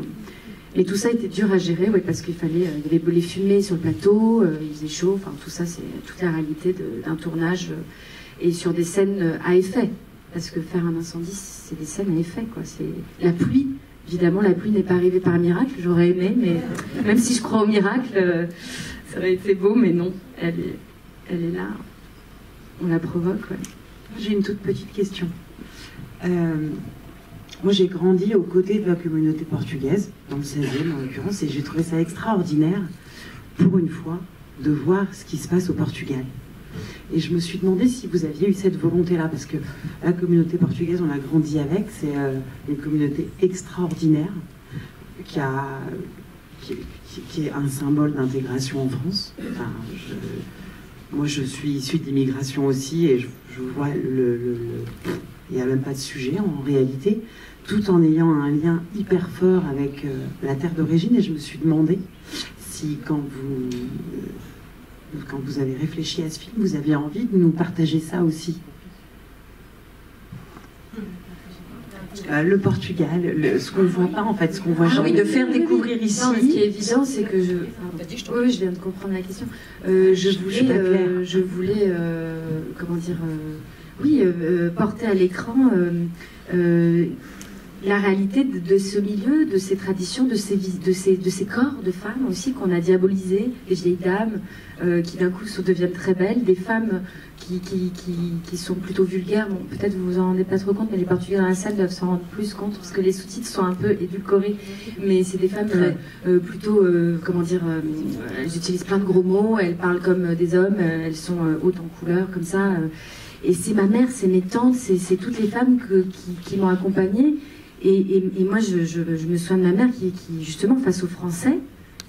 Et tout ça était dur à gérer, parce qu'il fallait, il y avait les fumées sur le plateau, il faisait chaud, enfin tout ça c'est toute la réalité d'un tournage, et sur des scènes à effet, parce que faire un incendie c'est des scènes à effet, quoi. C'est la pluie, évidemment la pluie n'est pas arrivée par miracle, j'aurais aimé, mais même si je crois au miracle, ça aurait été beau, mais non, elle est là, on la provoque. J'ai une toute petite question. Moi, j'ai grandi aux côtés de la communauté portugaise, dans le 16e en l'occurrence, et j'ai trouvé ça extraordinaire, pour une fois, de voir ce qui se passe au Portugal. Et je me suis demandé si vous aviez eu cette volonté-là, parce que la communauté portugaise, on a grandi avec, c'est une communauté extraordinaire, qui est un symbole d'intégration en France. Enfin, moi, je suis issue de l'immigration aussi, et je vois il n'y a même pas de sujet en réalité, tout en ayant un lien hyper fort avec la terre d'origine. Et je me suis demandé si, quand vous avez réfléchi à ce film, vous aviez envie de nous partager ça aussi. Le Portugal, ce qu'on ne voit pas en fait, ce qu'on voit jamais. Oui, de faire découvrir ici. Non, ce qui est évident, c'est que oui, je viens de comprendre la question. Je voulais comment dire, porter à l'écran la réalité de ce milieu, de ces traditions, de ces corps de femmes aussi qu'on a diabolisés, des vieilles dames qui d'un coup deviennent très belles, des femmes qui sont plutôt vulgaires. Bon, peut-être vous vous en rendez pas trop compte, mais les Portugais dans la salle doivent s'en rendre plus compte parce que les sous-titres sont un peu édulcorés. Mais c'est des femmes plutôt, comment dire, elles utilisent plein de gros mots, elles parlent comme des hommes, elles sont hautes en couleur, comme ça. Et c'est ma mère, c'est mes tantes, c'est toutes les femmes qui m'ont accompagnée. Et moi, je me souviens de ma mère qui justement, face aux Français,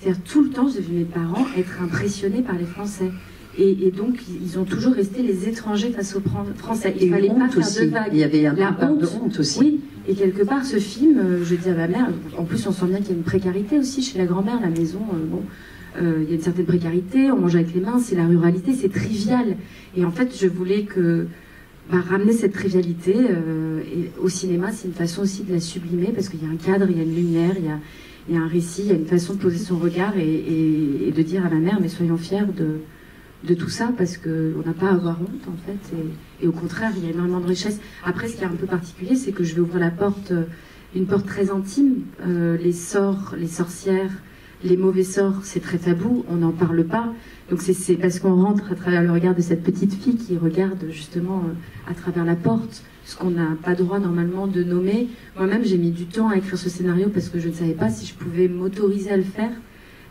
c'est-à-dire tout le temps, j'ai vu mes parents être impressionnés par les Français. Et donc, ils ont toujours resté les étrangers face aux Français. Il ne fallait pas faire de vagues. Il y avait un la peu de honte aussi. Oui, et quelque part, ce film, je dis à ma mère, en plus, on sent bien qu'il y a une précarité aussi chez la grand-mère, la maison, il y a une certaine précarité, on mange avec les mains, c'est la ruralité, c'est trivial. Et en fait, je voulais ramener cette trivialité et au cinéma, c'est une façon aussi de la sublimer, parce qu'il y a un cadre, il y a une lumière, il y a un récit, il y a une façon de poser son regard et de dire à ma mère, mais soyons fiers de tout ça, parce qu'on n'a pas à avoir honte, en fait, et au contraire, il y a énormément de richesse. Après, ce qui est un peu particulier, c'est que je vais ouvrir la porte, une porte très intime, les sorts, les sorcières, les mauvais sorts, c'est très tabou, on n'en parle pas. Donc c'est parce qu'on rentre à travers le regard de cette petite fille qui regarde justement à travers la porte, ce qu'on n'a pas droit normalement de nommer. Moi-même, j'ai mis du temps à écrire ce scénario parce que je ne savais pas si je pouvais m'autoriser à le faire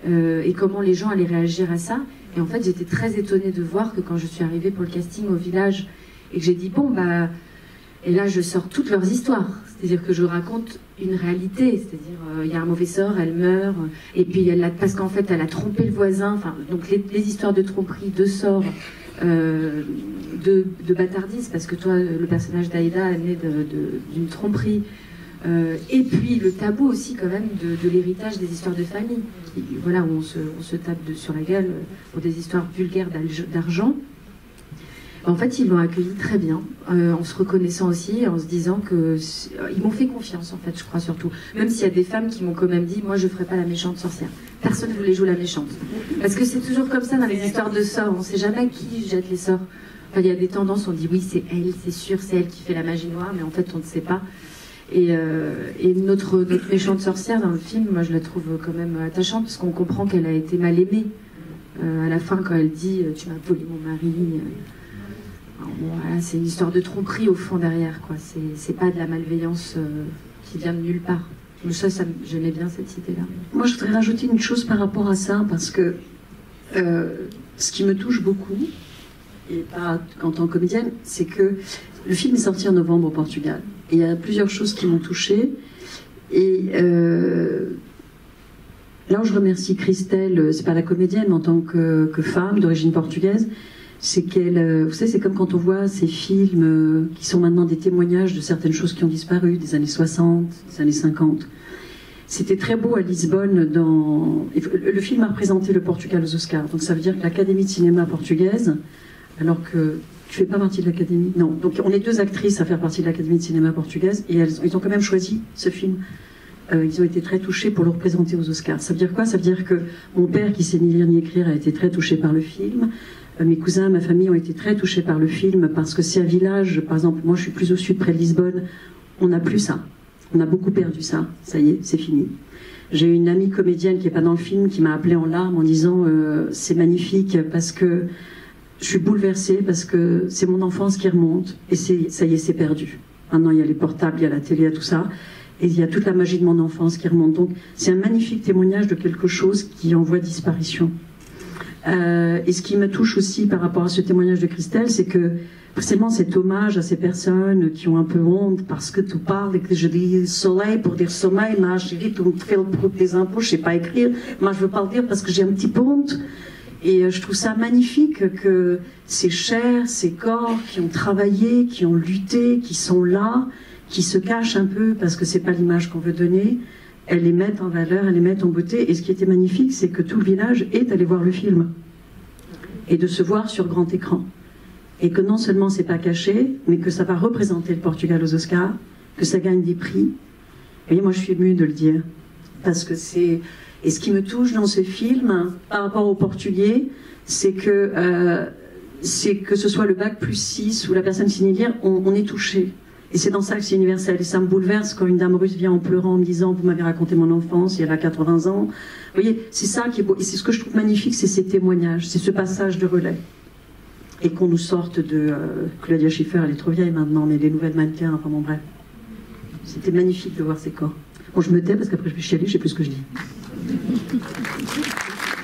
et comment les gens allaient réagir à ça. Et en fait, j'étais très étonnée de voir que quand je suis arrivée pour le casting au village et que j'ai dit bon bah, et là je sors toutes leurs histoires, c'est-à-dire que je raconte une réalité, c'est-à-dire il y a un mauvais sort, elle meurt, et puis parce qu'en fait elle a trompé le voisin, enfin donc les histoires de tromperie, de sorts, de bâtardise, parce que toi le personnage d'Aïda est né d'une tromperie. Et puis le tabou aussi quand même de l'héritage des histoires de famille, voilà, où on se tape sur la gueule pour des histoires vulgaires d'argent. En fait, ils l'ont accueilli très bien, en se reconnaissant aussi, en se disant que ils m'ont fait confiance, en fait, je crois surtout. Même s'il y a des femmes qui m'ont quand même dit, moi je ferai pas la méchante sorcière. Personne ne voulait jouer la méchante, parce que c'est toujours comme ça dans les histoires de sorts. On sait jamais qui jette les sorts. Enfin, il y a des tendances, on dit oui c'est elle, c'est sûr, c'est elle qui fait la magie noire, mais en fait on ne sait pas. Et notre méchante sorcière dans le film, moi je la trouve quand même attachante, parce qu'on comprend qu'elle a été mal aimée. À la fin, quand elle dit tu m'as volé mon mari, voilà, c'est une histoire de tromperie au fond derrière, quoi. C'est pas de la malveillance qui vient de nulle part. Ça j'aimais bien cette idée-là. Moi je voudrais rajouter une chose par rapport à ça, parce que ce qui me touche beaucoup, et pas en tant que comédienne, c'est que le film est sorti en novembre au Portugal. Et il y a plusieurs choses qui m'ont touchée. Et là où je remercie Christelle, c'est pas la comédienne, mais en tant que femme d'origine portugaise, c'est qu'elle, vous savez, c'est comme quand on voit ces films qui sont maintenant des témoignages de certaines choses qui ont disparu, des années 60, des années 50. C'était très beau à Lisbonne. Le film a représenté le Portugal aux Oscars. Donc ça veut dire que l'Académie de cinéma portugaise, alors que tu fais pas partie de l'Académie. Non. Donc on est 2 actrices à faire partie de l'Académie de cinéma portugaise et ils ont quand même choisi ce film. Ils ont été très touchés pour le représenter aux Oscars. Ça veut dire quoi? Ça veut dire que mon père, qui sait ni lire ni écrire, a été très touché par le film. Mes cousins, ma famille ont été très touchés par le film parce que c'est un village, par exemple, moi je suis plus au sud près de Lisbonne, on n'a plus ça. On a beaucoup perdu ça. Ça y est, c'est fini. J'ai une amie comédienne qui n'est pas dans le film qui m'a appelée en larmes en disant c'est magnifique parce que je suis bouleversée, parce que c'est mon enfance qui remonte et ça y est, c'est perdu. Maintenant, il y a les portables, il y a la télé, il y a tout ça. Et il y a toute la magie de mon enfance qui remonte. Donc, c'est un magnifique témoignage de quelque chose qui est en voie de disparition. Et ce qui me touche aussi par rapport à ce témoignage de Christelle, c'est que précisément cet hommage à ces personnes qui ont un peu honte parce que tu parles et que je dis soleil pour dire sommeil, mais je dis tu me fais le bruit des impôts, je sais pas écrire, moi je veux pas le dire parce que j'ai un petit peu honte. Et je trouve ça magnifique que ces chairs, ces corps qui ont travaillé, qui ont lutté, qui sont là, qui se cachent un peu parce que c'est pas l'image qu'on veut donner, elles les mettent en valeur, elles les mettent en beauté. Et ce qui était magnifique, c'est que tout le village est allé voir le film et de se voir sur grand écran. Et que non seulement c'est pas caché, mais que ça va représenter le Portugal aux Oscars, que ça gagne des prix. Et moi je suis émue de le dire parce que c'est... Et ce qui me touche dans ce film, par rapport aux Portugais, c'est que ce soit le bac+6 ou la personne signée, on est touché. Et c'est dans ça que c'est universel. Et ça me bouleverse quand une dame russe vient en pleurant en me disant « Vous m'avez raconté mon enfance, il y a 80 ans. » Vous voyez, c'est ça qui est beau. Et c'est ce que je trouve magnifique, c'est ces témoignages, c'est ce passage de relais. Et qu'on nous sorte de... Claudia Schiffer, elle est trop vieille maintenant, mais les nouvelles mannequins, enfin bon, bref. C'était magnifique de voir ces corps. Bon, je me tais parce qu'après je vais chialer, je sais plus ce que je dis.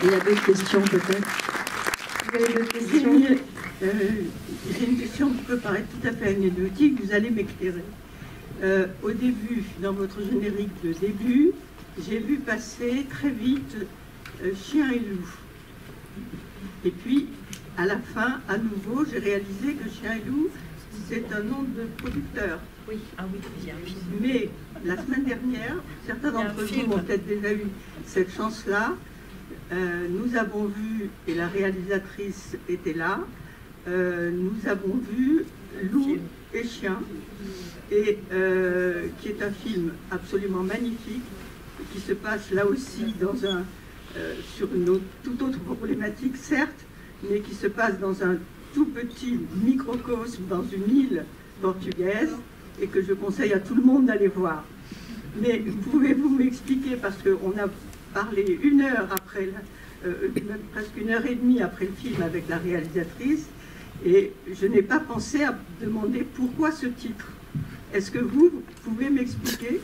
Il y a d'autres questions peut-être? Vous avez d'autres questions? J'ai une question qui peut paraître tout à fait anecdotique, vous allez m'éclairer. Au début, dans votre générique de début, j'ai vu passer très vite Chien et loup. Et puis, à la fin, à nouveau, j'ai réalisé que Chien et loup, c'est un nom de producteur. Oui, ah oui, il y a un film. Mais la semaine dernière, certains d'entre vous ont peut-être déjà eu cette chance-là. Nous avons vu, et la réalisatrice était là, nous avons vu Loup et Chien, et, qui est un film absolument magnifique, qui se passe là aussi dans sur une toute autre problématique, certes, mais qui se passe dans un tout petit microcosme, dans une île portugaise, et que je conseille à tout le monde d'aller voir. Mais pouvez-vous m'expliquer, parce qu'on a parlé une heure après, presque 1h30 après le film avec la réalisatrice, et je n'ai pas pensé à demander pourquoi ce titre. Est-ce que vous pouvez m'expliquer?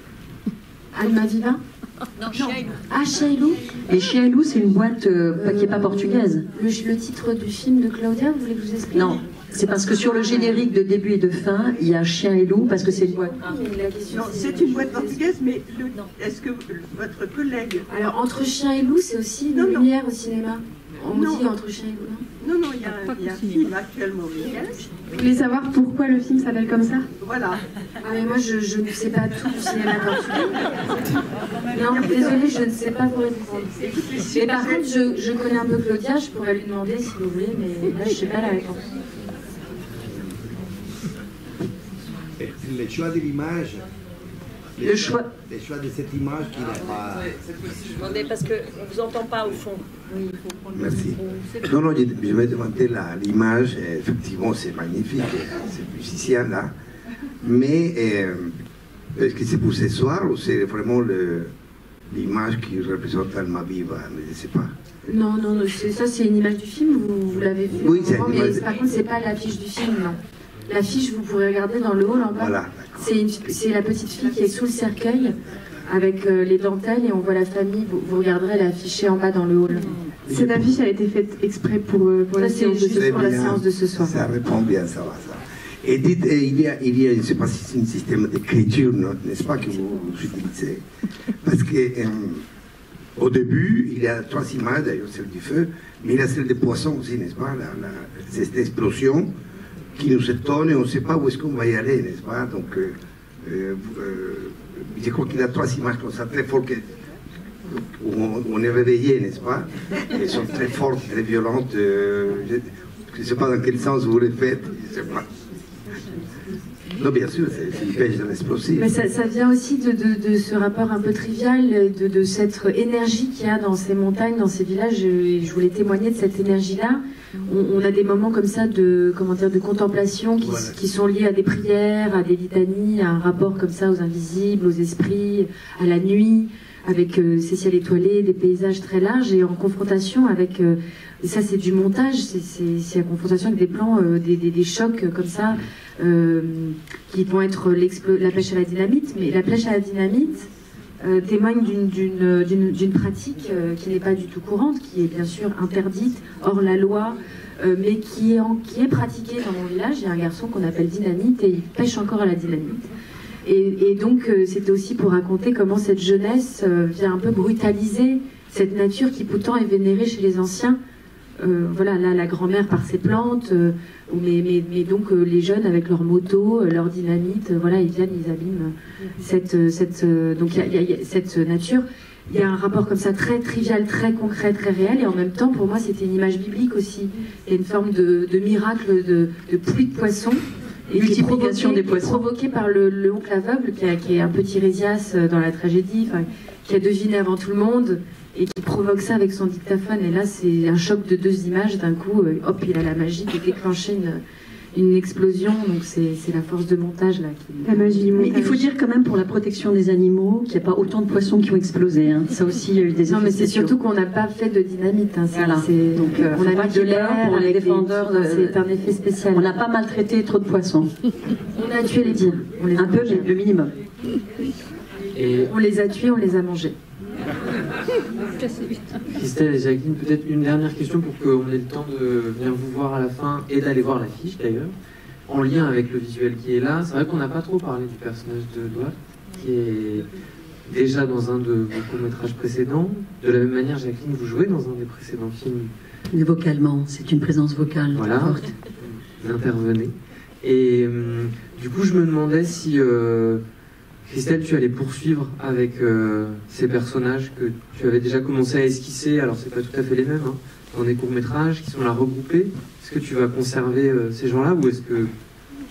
Almaviva? Non, Chien et loup. Ah, Chien et loup. Et Chien et loup, c'est une boîte qui n'est pas portugaise. Le titre du film de Claudia, vous voulez que je vous explique? Non, c'est parce que sur le générique de début et de fin, il y a Chien et loup, parce que c'est une boîte. Non, c'est une boîte portugaise, mais est-ce que votre collègue... Alors, Entre Chien et loup, c'est aussi une lumière au cinéma. On dit Entre Chien et loup, non? Non, il y a un film actuellement au cinéma. Vous voulez savoir pourquoi le film s'appelle comme ça? Voilà. Ah, mais moi, je ne sais pas tout du cinéma portugais. Non, désolée, je ne sais pas vous répondre. Mais par contre, je connais un peu Claudia, je pourrais lui demander si vous voulez, mais là, je ne sais pas la réponse. Le choix de l'image, le choix de cette image qui n'est pas... Je demandais parce qu'on ne vous entend pas au fond. Merci. Non, je vais demander l'image, effectivement c'est magnifique, c'est musicien là, mais est-ce que c'est pour ce soir ou c'est vraiment l'image qui représente Almaviva? Je ne sais pas. Non, ça c'est une image du film, vous l'avez vu. Oui, c'est mais par contre, c'est pas l'affiche du film, non. L'affiche, vous pourrez regarder dans le hall en bas. Voilà, c'est la petite fille qui est sous le cercueil avec les dentelles et on voit la famille. Vous regarderez, elle est affichée en bas dans le hall. Cette affiche a été faite exprès pour la séance de ce soir. La séance de ce soir. Ça répond bien, ça va. Ça. Et dites, il y a, je ne sais pas si c'est un système d'écriture, n'est-ce pas, que vous utilisez? Parce que au début, il y a 3 images, d'ailleurs celle du feu, mais il y a celle des poissons aussi, n'est-ce pas? Cette explosion qui nous étonne et on ne sait pas où est-ce qu'on va y aller, n'est-ce pas? Donc, je crois qu'il y a 3 images comme ça, très fortes, où on est réveillé, n'est-ce pas? Elles sont très fortes, très violentes. Je ne sais pas dans quel sens vous les faites, je ne sais pas. Non, bien sûr, c'est une pêche de l'explosif. Mais ça vient aussi de ce rapport un peu trivial, de cette énergie qu'il y a dans ces montagnes, dans ces villages. Je voulais témoigner de cette énergie-là. On a des moments comme ça de contemplation qui sont liés à des prières, à des litanies, à un rapport comme ça aux invisibles, aux esprits, à la nuit, avec ces ciels étoilés, des paysages très larges et en confrontation avec... et ça, c'est du montage, c'est en confrontation avec des plans, des chocs comme ça, qui vont être la pêche à la dynamite. Mais la pêche à la dynamite témoigne d'une pratique qui n'est pas du tout courante, qui est bien sûr interdite, hors la loi, mais qui est pratiquée dans mon village. Il y a un garçon qu'on appelle Dynamite et il pêche encore à la dynamite. Et donc, c'était aussi pour raconter comment cette jeunesse vient un peu brutaliser cette nature qui pourtant est vénérée chez les anciens. Voilà, là, la grand-mère par ses plantes, mais donc les jeunes avec leurs motos, leurs dynamites, voilà, ils viennent, ils abîment donc il y a cette nature. Il y a un rapport comme ça très trivial, très concret, très réel, et en même temps, pour moi, c'était une image biblique aussi. Il y a une forme de miracle, de pluie de poissons. Et multiplication des poissons. Provoquée par le oncle aveugle, qui est un peu Tirésias dans la tragédie, qui a deviné avant tout le monde, et qui provoque ça avec son dictaphone. Et là, c'est un choc de 2 images. D'un coup, hop, il a la magie qui déclenche une explosion. Donc c'est la force de montage là. La magie du montage. Mais il faut dire quand même pour la protection des animaux qu'il n'y a pas autant de poissons qui ont explosé. Hein. Ça aussi, il y a eu des effets. Non, mais c'est surtout qu'on n'a pas fait de dynamite. Hein. Voilà. Donc on a mis de l'air pour les défendeurs. C'est un effet spécial. On n'a pas maltraité trop de poissons. On a tué les biens. Un peu, mais le minimum. Et on les a tués, on les a mangés. Christelle et Jacqueline, peut-être une dernière question pour qu'on ait le temps de venir vous voir à la fin et d'aller voir l'affiche d'ailleurs, en lien avec le visuel qui est là. C'est vrai qu'on n'a pas trop parlé du personnage de Duarte, qui est déjà dans un de vos courts-métrages précédents. De la même manière, Jacqueline, vous jouez dans un des précédents films. Mais vocalement, c'est une présence vocale voilà, forte. Vous intervenez. Et du coup, je me demandais si, Christelle, tu allais poursuivre avec ces personnages que tu avais déjà commencé à esquisser. Alors, c'est pas tout à fait les mêmes, hein, dans des courts-métrages qui sont là regroupés. Est-ce que tu vas conserver ces gens-là ou est-ce que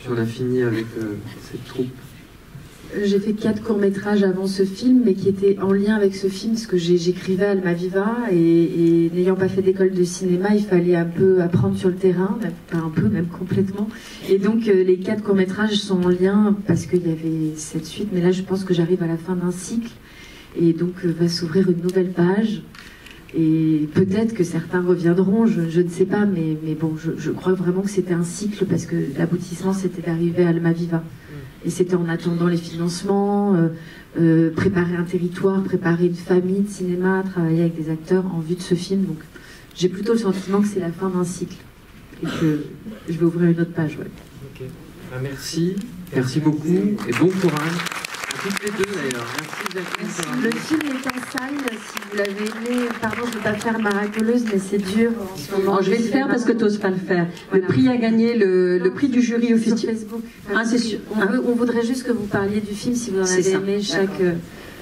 tu en as fini avec cette troupe? J'ai fait 4 courts-métrages avant ce film, mais qui étaient en lien avec ce film, parce que j'écrivais à Almaviva, et n'ayant pas fait d'école de cinéma, il fallait un peu apprendre sur le terrain, pas un peu, même complètement. Et donc les 4 courts-métrages sont en lien, parce qu'il y avait cette suite, mais là je pense que j'arrive à la fin d'un cycle, et donc va s'ouvrir une nouvelle page. Et peut-être que certains reviendront, je ne sais pas, mais bon, je crois vraiment que c'était un cycle, parce que l'aboutissement c'était d'arriver à Almaviva. Et c'était en attendant les financements, préparer un territoire, préparer une famille de cinéma, travailler avec des acteurs en vue de ce film. Donc j'ai plutôt le sentiment que c'est la fin d'un cycle et que je vais ouvrir une autre page. Ouais. Okay. Merci beaucoup et bon courage à toutes les deux d'ailleurs. Merci Jacqueline. Le film est en salle, si vous l'avez aimé. Pardon, je ne vais pas faire miraculeuse, mais c'est dur en ce moment. Je vais le faire parce que tu n'oses pas le faire. Voilà. Le prix a gagné le prix du jury au festival. Facebook. Ah, c'est sûr. On voudrait juste que vous parliez du film si vous en avez aimé, chaque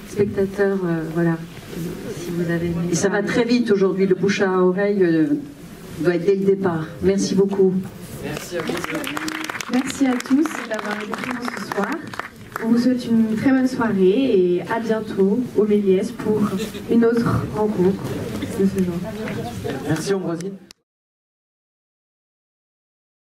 spectateur, voilà, si vous avez aimé. Et ça va très vite aujourd'hui, le bouche à oreille doit être dès le départ. Merci beaucoup. Merci à vous. Merci à tous d'avoir été présents ce soir. On vous souhaite une très bonne soirée et à bientôt au Méliès pour une autre rencontre de ce genre. Merci Ambroisine.